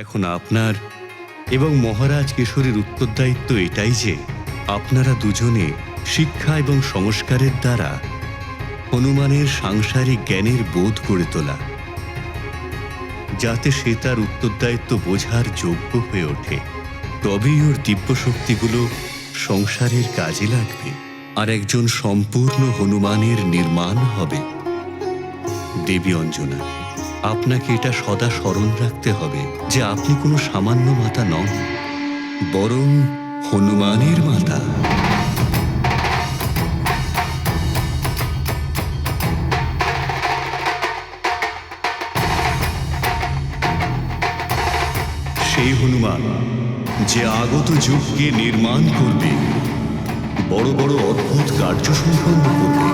এখন আপনার এবং মহারাজ কেশরীর উত্তরদায়িত্ব এটাই যে আপনারা দুজনে শিক্ষা এবং সংস্কারের দ্বারা হনুমানের সাংসারিক জ্ঞানের বোধ গড়ে তোলা, যাতে সে তার উত্তরদায়িত্ব বোঝার যোগ্য হয়ে ওঠে। তবেই ওর দিব্য শক্তিগুলো সংসারের কাজে লাগবে আর একজন সম্পূর্ণ হনুমানের নির্মাণ হবে। দেবী অঞ্জনা, আপনাকে এটা সদা স্মরণ রাখতে হবে যে আপনি কোনো সামান্য মাতা নন, বরং হনুমানের মাতা। সেই হনুমান যে আগত যুগকে নির্মাণ করবে, বড় বড় অদ্ভুত কার্য সম্পন্ন করবে।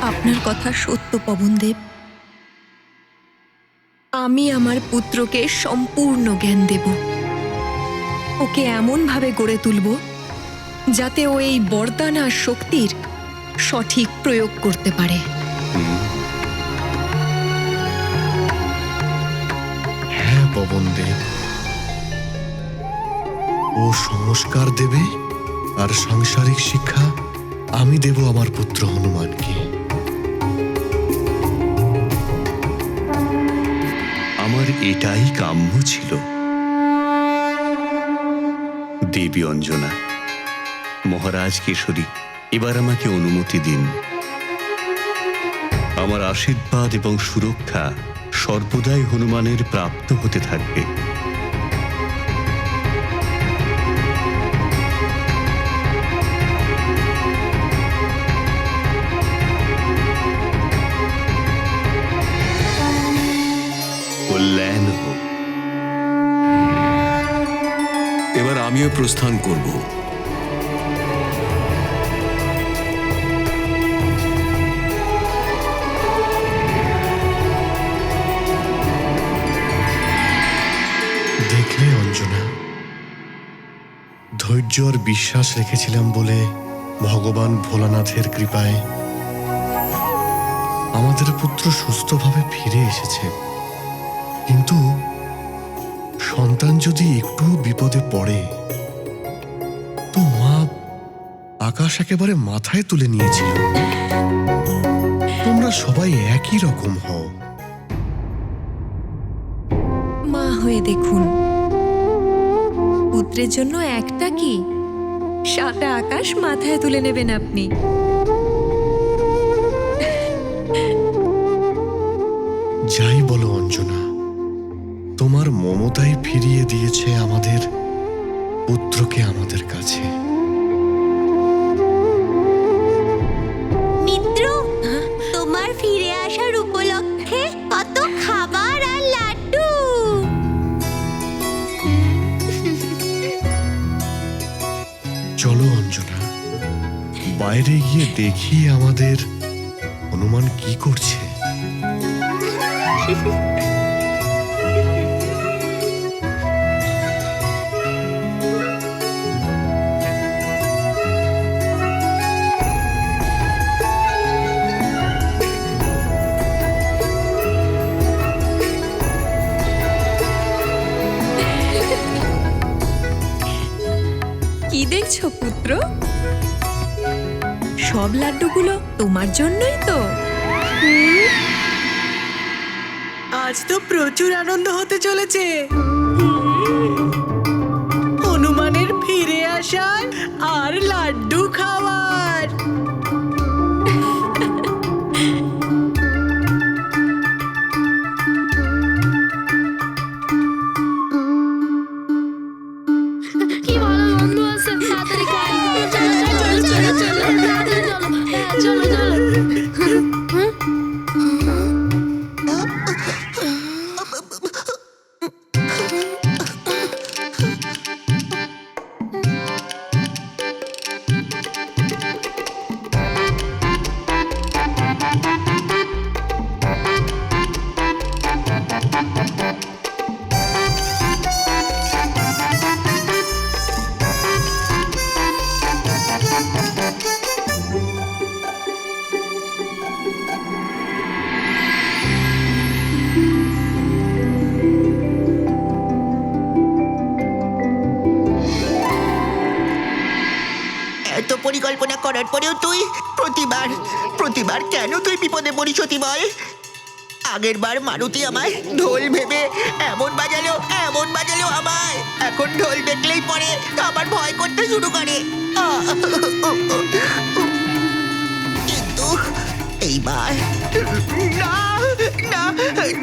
আপনার কথা সত্য পবনদেব। আমি আমার পুত্রকে সম্পূর্ণ জ্ঞান দেব, ওকে এমন ভাবে গড়ে তুলব যাতে ও এই বরদান আর শক্তির সঠিক প্রয়োগ করতে পারে। হ্যাঁ পবনদেব, ও সংস্কার দেবে আর সাংসারিক শিক্ষা আমি দেব আমার পুত্র হনুমানকে। আমার এটাই কাম্য ছিল। দেবী অঞ্জনা, মহারাজ কেশরী, এবার আমাকে অনুমতি দিন। আমার আশীর্বাদ এবং সুরক্ষা সর্বদাই হনুমানের প্রাপ্ত হতে থাকবে। কল্যাণ হোক। এবার আমিও প্রস্থান করব। দেখলে অঞ্জনা, ধৈর্য আর বিশ্বাস রেখেছিলাম বলে ভগবান ভোলানাথের কৃপায় আমাদের পুত্র সুস্থভাবে ফিরে এসেছে। কিন্তু সন্তান যদি একটু বিপদে পড়ে তো মা আকাশ একেবারে মাথায় তুলে নিয়েছিল। তোমরা সবাই একই রকম হও। মা হয়ে দেখুন, পুত্রের জন্য একটা কি সারা আকাশ মাথায় তুলে নেবেন আপনি। যাই বলো অঞ্জনা, তোমার মমতাই ফিরিয়ে দিয়েছে আমাদের পুত্রকে আমাদের কাছে। মিত্র, তোমার ফিরে আসার উপলক্ষে কত খাবার আর লাড্ডু। চলো অঞ্জনা, বাইরে গিয়ে দেখি আমাদের হনুমান কি করছে। কি দেখছো পুত্র? সব লাড্ডুগুলো তোমার জন্যই তো। আজ তো প্রচুর আনন্দ হতে চলেছে। হনুমানের ফিরে আসার আর লাড্ডু খাওয়ার। কি ভালো বন্ধু আছে, তাড়াতাড়ি খাই। চলো চলো চলো চলো তাড়াতাড়ি চলো, হ্যাঁ, চলো চলো। করার পরেও তুই প্রতিবার কেন তুই বিপদে পড়িস সতীময়? আগের বার মারুতি আমায় ঢোল ভেবে এমন বাজালো আমায়, এখন ঢোল দেখলেই পরে আমার ভয় করতে শুরু করে। কিন্তু এইবার না না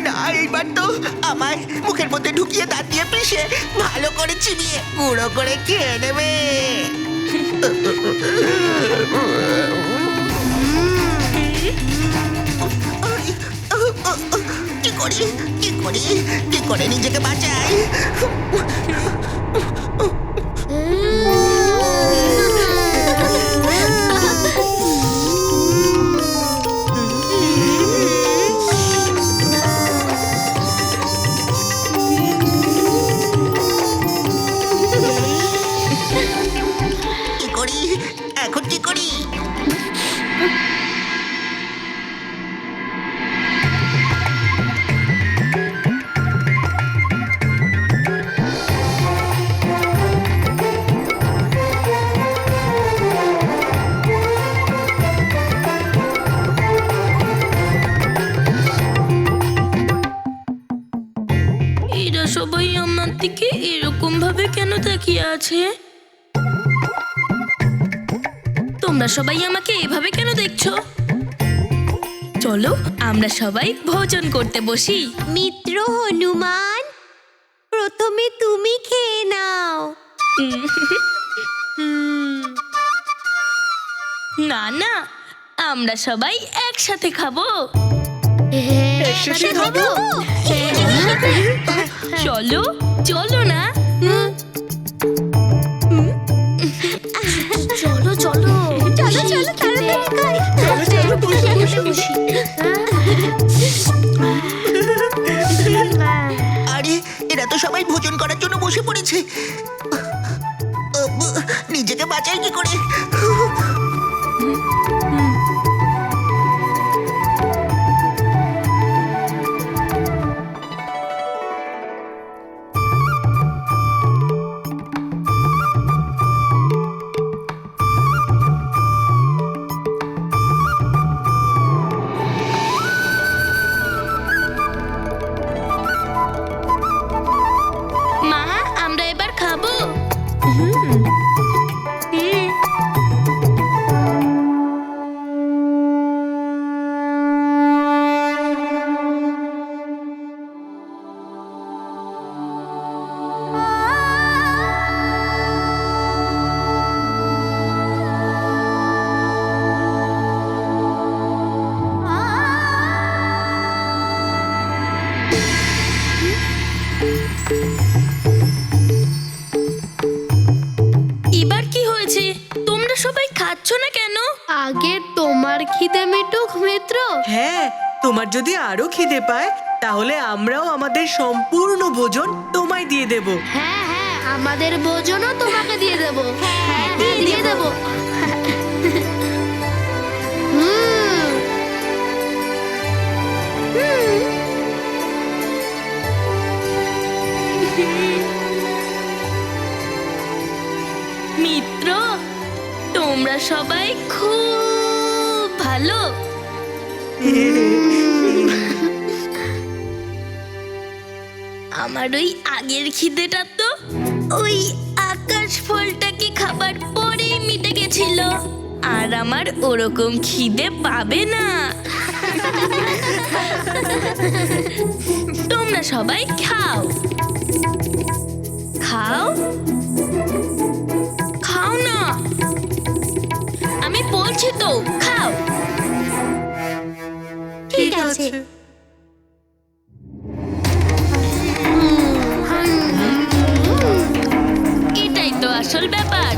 না, এইবার তো আমায় মুখের মধ্যে ঢুকিয়ে দাঁত দিয়ে পিষে ভালো করে চিবিয়ে গুঁড়ো করে খেয়ে নেবে। কি করে নিজেকে বাঁচাই? এখন কি করি? এরা সবাই আমার দিকে এরকম ভাবে কেন তাকিয়ে আছে? তোমরা সবাই আমাকে এভাবে কেন দেখছো? চলো আমরা সবাই ভোজন করতে বসি। মিত্র হনুমান, প্রথমে তুমি খেয়ে নাও। না না, আমরা সবাই একসাথে খাবো। একসাথে খাবো? চলো চলো না। চলো চলো চলো চলো তাড়াতাড়ি খাই। চলো বসি। আরে এরা তো সবাই ভোজন করার জন্য বসে পড়েছে। নিজেকে বাঁচাই কি করে? মা, আমরা এবার খাবো। এবার কি হয়েছে? তোমরা সবাই খাচ্ছ না কেন? আগে তোমার খিদে মিটুক মিত্র। হ্যাঁ, তোমার যদি আরো খিদে পায় তাহলে আমরাও আমাদের সম্পূর্ণ ভোজন তোমায় দিয়ে দেব। হ্যাঁ হ্যাঁ, আমাদের ভোজনও তোমাকে দিয়ে দেব। হ্যাঁ দিয়ে দেব। মিত্র, তোমরা সবাই খুব ভালো। আমার ওই আগের খিদেটা তো ওই আকাশ ফলটাকে খাবার পরেই মিটে গেছিল, আর আমার ওরকম খিদে পাবে না। তোমরা সবাই খাও খাও খাও না, আমি বলছি তো খাও। ঠিক আছে। এটাই তো আসল ব্যাপার।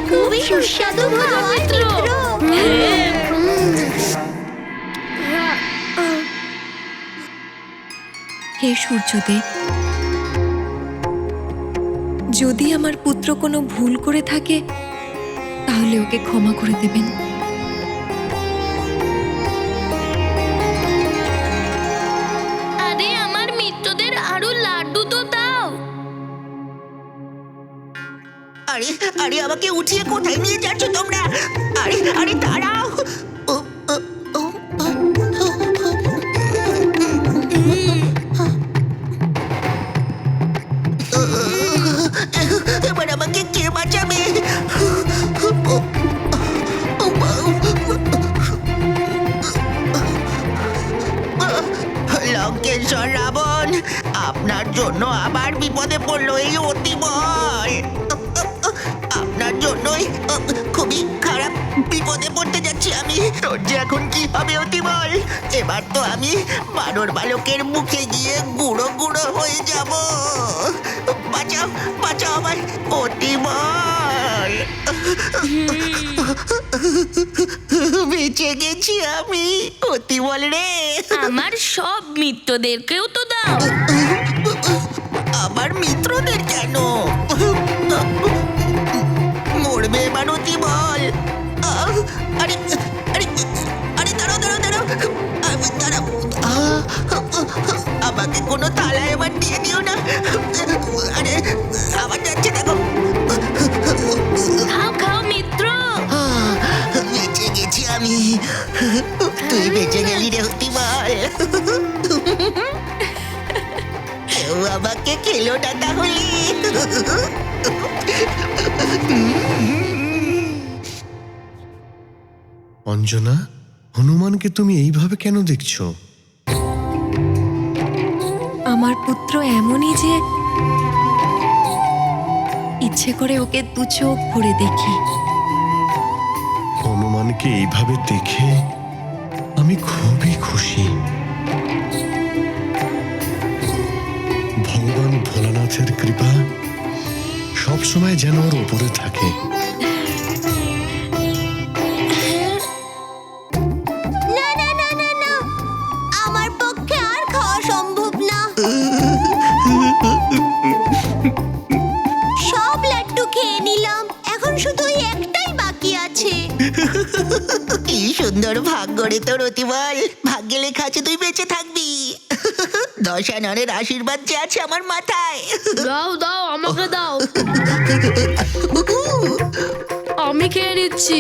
খুবই সুস্বাদু খাবার মিত্র। হে সূর্যদেব, যদি আমার পুত্র কোনো ভুল করে থাকে তাহলে ওকে ক্ষমা করে দেবেন। আরে আমার মিত্রদের আরে আরে আমাকে উঠিয়ে কোথায় নিয়ে যাচ্ছ তোমরা? আরে আরে দাঁড়াও। ও, ও, ও, ও, এবার আমাকে কে বাঁচাবে? লঙ্কেশ্বর রাবণ, আপনার জন্য আবার বিপদে পড়লো এই অতিবল। আপনার জন্যই খুবই খারাপ বিপদে পড়তে যাচ্ছি আমি। তোর যে এখন কি হবে অতিবল? এবার তো আমি বানর বালকের মুখে গিয়ে গুঁড়ো গুঁড়ো হয়ে যাব। বাঁচাও বাঁচাও আমায় অতিবল। বেঁচে গেছি আমি অতিবল রে। আমার সব মিত্রদেরকেও তো দাও। আমার মিত্রদের কেন? মরবে এবার অতিবল। আরে আরে আরে দাঁড়াও দাঁড়াও দাঁড়াও দাঁড়াও। আমাকে কোনো থালা এবার দিয়ে দিও না। আরে আবার যাচ্ছে দেখো। খাও খাও মিত্র। বেঁচে গেছি আমি। তুই বেঁচে গেলি রে অতিবল। কেউ আমাকে খেলো না তাহলে। অঞ্জনা, হনুমানকে তুমি এইভাবে কেন দেখছো? আমার পুত্র এমনই যে ইচ্ছে করে ওকে দু চোখ ভরে দেখি। হনুমানকে এইভাবে দেখে আমি খুবই খুশি। ভগবান ভোলানাথের কৃপা সবসময় যেন ওর উপরে থাকে। না না না না না, আমার পক্ষে আর খাওয়া সম্ভব না। সব লাড্ডু খেয়ে নিলাম, এখন শুধু ওই একটাই বাকি আছে। কি সুন্দর ভাগ্য রে তোর অতিবল। ভাগ্যে লেখা আছে তুই বেঁচে থাকবি। দশাননের আশীর্বাদ যে আছে আমার মাথায়। দাও দাও, আমাকে দাও, আমি খেয়ে নিচ্ছি।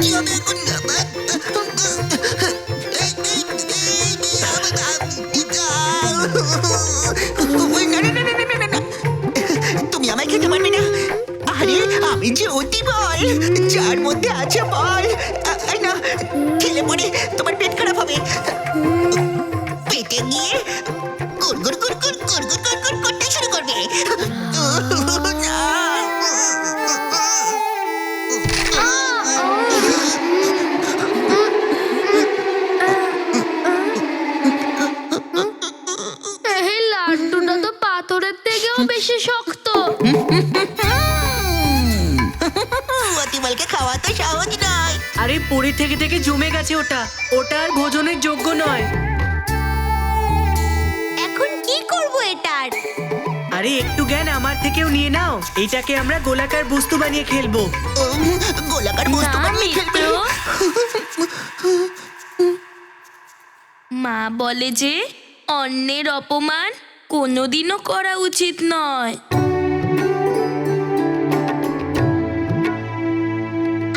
কি হবে এখন? তুমি আমায় খেতে পারবে না। আরে আমি যে অতিবল, যার মধ্যে আছে বল। না খেলে পরে তোমার পেট খারাপ হবে। পেটে গিয়ে গুড়গুড় গুড়গুড় গুড়গুড় গুড়গুড় করতে শুরু করবে। এই লাড্ডুটা তো পাথরের থেকেও বেশি শক্ত। অতিবলকে খাওয়া তো সহজ নয়। আরে পরে থেকে থেকে জমে গেছে ওটা। ওটা আর ভোজনের যোগ্য নয়। এখন কি করব এটার? আরে একটু জ্ঞান আমার থেকেও নিয়ে নাও। এইটাকে আমরা গোলাকার বস্তু বানিয়ে খেলবো। গোলাকার বস্তু না বানিয়ে মিত্র, খেলবে। মা বলে যে অন্যের অপমান কোনোদিনও করা উচিত নয়।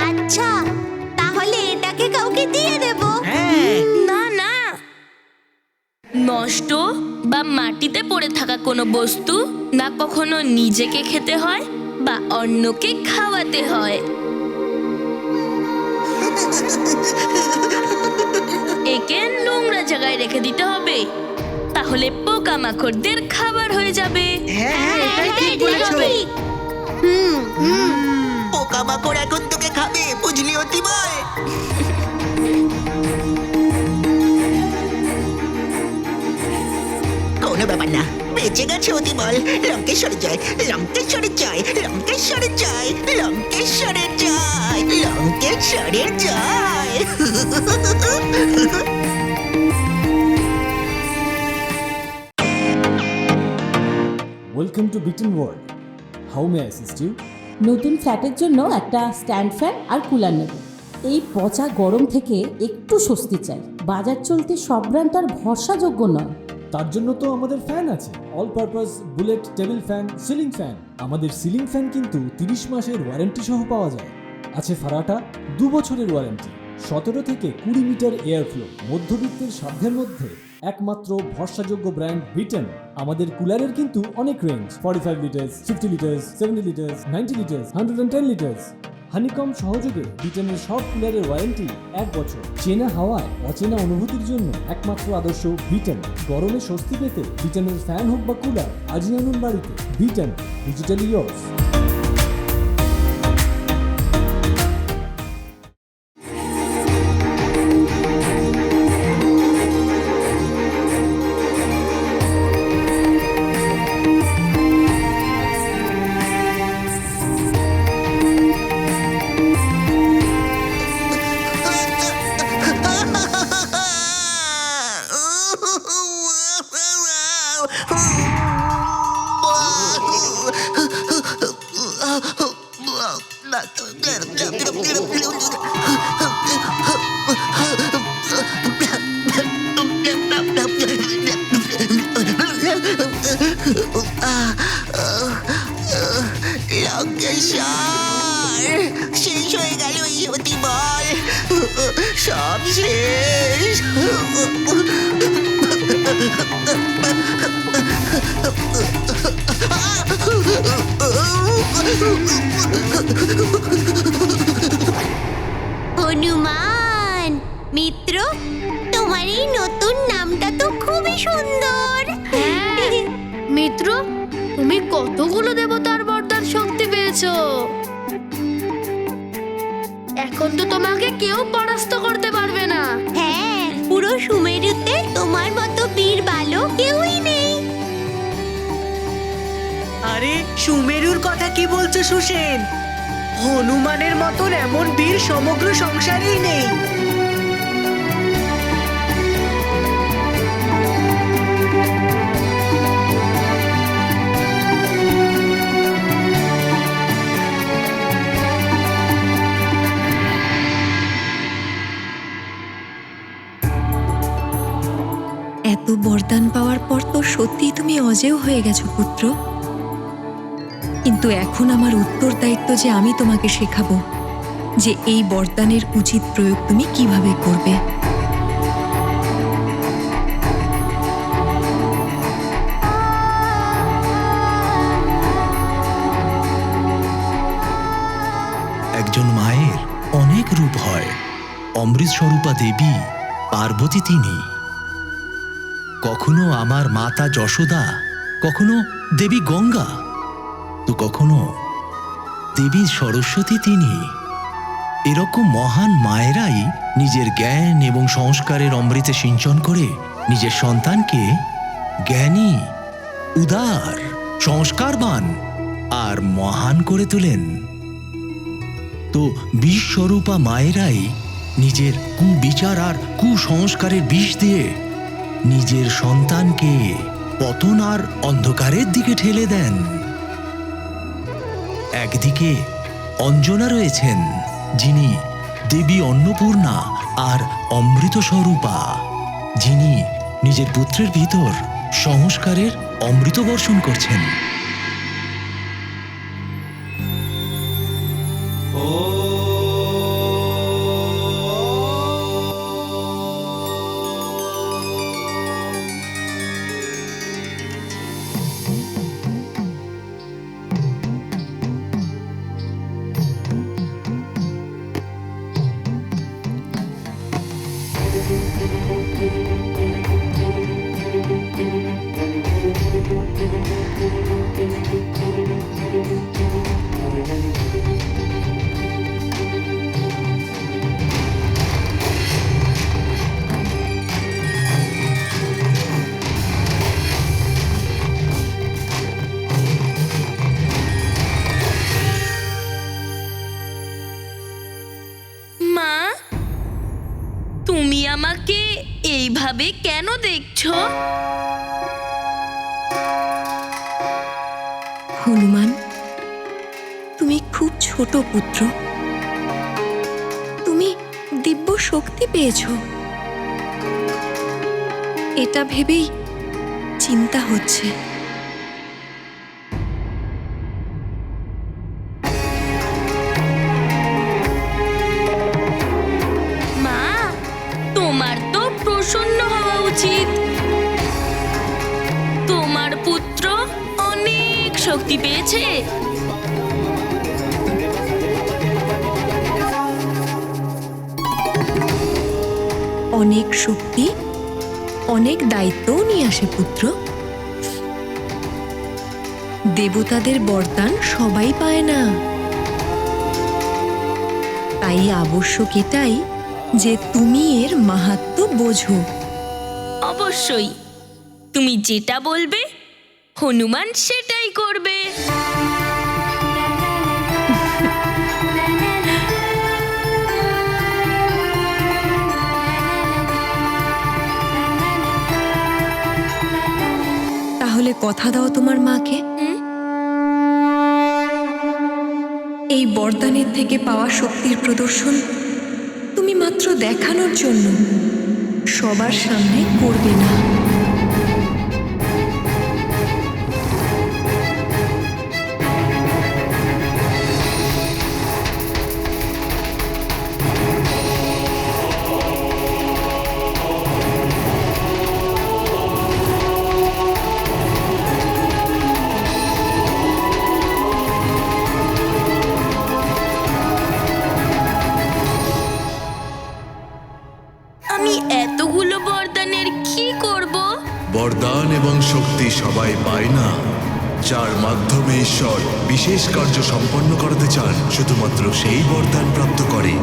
আচ্ছা, তাহলে এটাকে কাউকে দিয়ে দেব। হ্যাঁ, না না, নষ্ট বা মাটিতে পড়ে থাকা কোনো বস্তু না কখনো নিজেকে খেতে হয় বা অন্যকে খাওয়াতে হয়। একে নোংরা জায়গায় রেখে দিতে হবে, তাহলে পোকামাকড়দের খাবার হয়ে যাবে। হ্যাঁ, এটাই ঠিক ঠিক বলেছো। ঠিক। পোকামাকড় এখন তোকে খাবে, বুঝলি অতিবল? কোনো ব্যাপার না, বেঁচে গেছে অতিবল। লঙ্কেশ্বরে জয়, লঙ্কেশ্বরে জয়, লঙ্কেশ্বরে জয়, লঙ্কেশ্বরে জয়, লঙ্কেশ্বরে জয়। Welcome to Bitten World. How may I assist you? নতুন ফ্ল্যাটের জন্য একটা স্ট্যান্ড ফ্যান আর কুলার নেব। এই পচা গরম থেকে একটু স্বস্তি চাই। বাজার চলতে সব ব্র্যান্ড আর ভরসাযোগ্য নয়। তার জন্য তো আমাদের ফ্যান আছে, all purpose bullet table fan, ceiling fan. আমাদের সিলিং ফ্যান কিন্তু 30 মাসের ওয়ারেন্টি সহ পাওয়া যায়। আছে ফারাটা 2 বছরের ওয়ারেন্টি, 17 থেকে 20 মিটার এয়ার ফ্লো, মধ্যবিত্তের সাধ্যের মধ্যে একমাত্র ভরসাযোগ্য ব্র্যান্ড বিটেন। আমাদের কুলারের কিন্তু অনেক range, 45 litres, 50 litres, 70 litres, 90 litres, 110 litres. Honeycomb সহযোগে বিটেনের সব কুলারের ওয়ারেন্টি 1 বছর। চেনা হাওয়ায় অচেনা অনুভূতির জন্য একমাত্র আদর্শ বিটেন। গরমে স্বস্তি পেতে বিটেনের ফ্যান হোক বা কুলার, আজই আনুন বাড়িতে। Beaten, digitally years. লঙ্কেশ্বর, শেষ হয়ে গেল এই অতি বল, সব শেষ। হনুমান মিত্র, তোমার এই নতুন নামটা তো খুবই সুন্দর। মিত্র, তুমি কতগুলো দেবতার বরদান শক্তি পেয়েছো। এখন তো তোমাকে কেউ পরাস্ত করতে পারবে না। হ্যাঁ, পুরো সুমেরুতে তোমার মতো বীর বালক কেউই নেই। আরে সুমেরুর কথা কি বলছো সুসেন? হনুমানের মতন এমন বীর সমগ্র সংসারেই নেই। এত বরদান পাওয়ার পর তো সত্যিই তুমি অজেয় হয়ে গেছো পুত্র। কিন্তু এখন আমার উত্তরদায়িত্ব যে আমি তোমাকে শেখাবো যে এই বরদানের উচিত প্রয়োগ তুমি কিভাবে করবে। একজন মায়ের অনেক রূপ হয়। অমৃত স্বরূপা দেবী পার্বতী তিনি। কখনো আমার মাতা যশোদা, কখনো দেবী গঙ্গা, তো কখনো দেবী সরস্বতী তিনি। এরকম মহান মায়েরাই নিজের জ্ঞান এবং সংস্কারের অমৃতে সিঞ্চন করে নিজের সন্তানকে জ্ঞানী, উদার, সংস্কারবান আর মহান করে তোলেন। তো বিষস্বরূপা মায়েরাই নিজের কুবিচার আর কুসংস্কারের বিষ দিয়ে নিজের সন্তানকে পতন আর অন্ধকারের দিকে ঠেলে দেন। একদিকে অঞ্জনা রয়েছেন, যিনি দেবী অন্নপূর্ণা আর অমৃত স্বরূপা, যিনি নিজের পুত্রের ভিতর সংস্কারের অমৃত বর্ষণ করছেন। মা, তুমি আমাকে এইভাবে কেন দেখছো? হনুমান, তুমি তুমি খুব ছোট পুত্র, তুমি দিব্য শক্তি পেয়েছ, এটা ভেবেই চিন্তা হচ্ছে। মা, তোমার তো প্রসন্ন হওয়া উচিত। তোমার পুত্র অনেক শক্তি পেয়েছে। অনেক শক্তি অনেক দায়িত্বও নিয়ে আসে পুত্র। দেবতাদের বরদান সবাই পায় না, তাই আবশ্যক এটাই যে তুমি এর মাহাত্ম্য বোঝো। অবশ্যই, তুমি যেটা বলবে হনুমান সেটাই করবে। তাহলে কথা দাও তোমার মাকে, এই বরদানের থেকে পাওয়া শক্তির প্রদর্শন তুমি মাত্র দেখানোর জন্য সবার সামনে করবে না। আমি এতগুলো বরদানের কি করব? বরদান এবং শক্তি সবাই পায় না। যার মাধ্যমে ঈশ্বর বিশেষ কার্য সম্পন্ন করতে চান শুধুমাত্র সেই বরদান প্রাপ্ত করে।